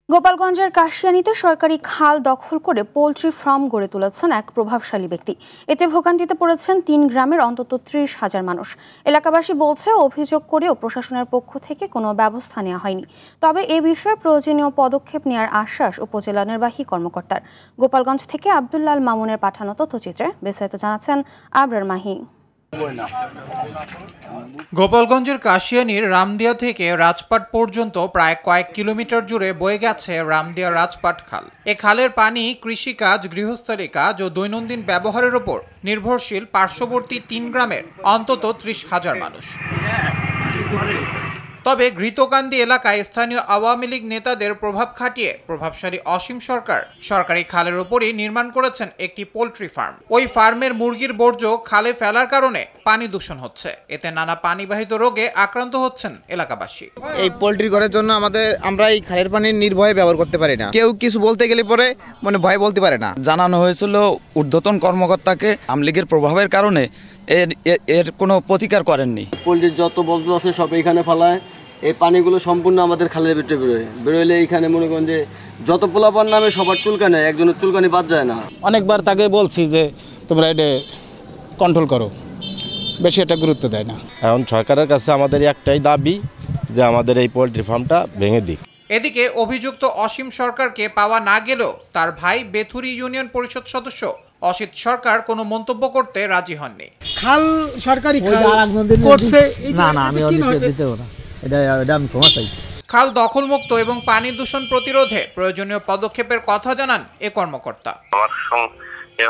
গোপালগঞ্জের কাশিয়ানীতে সরকারি খাল দখল করে পোল্ট্রি ফার্ম গড়ে তুলেছেন এক প্রভাবশালী ব্যক্তি। এতে ভোগান্তিতে পড়েছেন ৩ গ্রামের অন্তত ৩০,০০০ মানুষ। এলাকাবাসী বলছে, অভিযোগ করেও প্রশাসনের পক্ষ থেকে কোনো ব্যবস্থা নেওয়া হয়নি। তবে এ বিষয়ে প্রয়োজনীয় পদক্ষেপ নেওয়ার আশ্বাস উপজেলা নির্বাহী কর্মকর্তার। গোপালগঞ্জ থেকে আব্দুল্লাল মামুনের পাঠানো তথ্যচিত্রে বিস্তারিত জানাচ্ছেন আবরার মাহি। গোপালগঞ্জের কাশিয়ানীর রামদিয়া থেকে রাজপাট পর্যন্ত প্রায় কয়েক কিলোমিটার জুড়ে বয়ে গেছে রামদিয়া রাজপাট খাল। এ খালের পানি কৃষিকাজ, গৃহস্থালী কাজ ও দৈনন্দিন ব্যবহারের ওপর নির্ভরশীল পার্শ্ববর্তী ৩ গ্রামের অন্তত ৩০,০০০ মানুষ। তবে ঘৃতকান্দি এলাকায় স্থানীয় আওয়ামী লীগ নেতাদের প্রভাব খাটিয়ে প্রভাবশালী অসীম সরকার সরকারি খালের ওপরই নির্মাণ করেছেন একটি পোল্ট্রি ফার্ম। ওই ফার্মের মুরগির বর্জ্য খালে ফেলার কারণে পানি দূষণ হচ্ছে। এতে নানা পানিবাহিত রোগে আক্রান্ত হচ্ছেন এলাকাবাসী। এই পোল্ট্রি ঘরের জন্য আমরা এই খালের পানি নির্ভয়ে ব্যবহার করতে পারি না। কেউ কিছু বলতে গেলে পরে ভয় বলতে পারে না। জানানো হয়েছিল ঊর্ধ্বতন কর্মকর্তাকে, আওয়ামী লীগের প্রভাবের কারণে এর কোনো প্রতিকার করেননি। পোল্ট্রির যত বর্জ্য আছে সব এখানে ফেলায়। এই পানিগুলো সম্পূর্ণ আমাদের খালের ভিতরে বেরোলে এইখানে মনে করেন যে যত পোলাপান নামে সবার চুলকানি, একজনের চুলকানি বাদ যায় না। অনেকবার তাকে বলছি যে তোমরা এটা কন্ট্রোল করো, বেশি এটা গুরুত্ব দেয় না। এখন সরকারের কাছে আমাদের একটাই দাবি যে আমাদের এই পোল্ট্রি ফার্মটা ভেঙে দিক। এদিকে অভিযুক্ত অসীম সরকারকে পাওয়া না গেলেও তার ভাই বেথুরি ইউনিয়ন পরিষদ সদস্য অসিত সরকার কোনো মন্তব্য করতে রাজি হননি। খাল সরকারি করছে, খাল দখলমুক্ত এবং পানি দূষণ প্রতিরোধে প্রয়োজনীয় পদক্ষেপের কথা জানান এ কর্মকর্তা।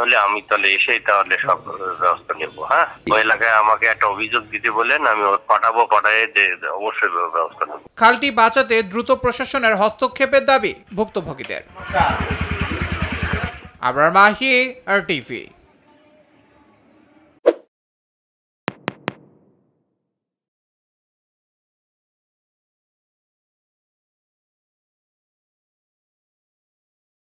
হলে আমি তাহলে এসেই তাহলে সব ব্যবস্থা নেব। হ্যাঁ, ওই এলাকায় আমাকে একটা অভিযোগ দিতে বলেন, আমি পাঠায় যে অবশ্যই ব্যবস্থা নেব। খালটি বাঁচাতে দ্রুত প্রশাসনের হস্তক্ষেপের দাবি ভুক্তভোগীদের। আবরার মাহি, RTV।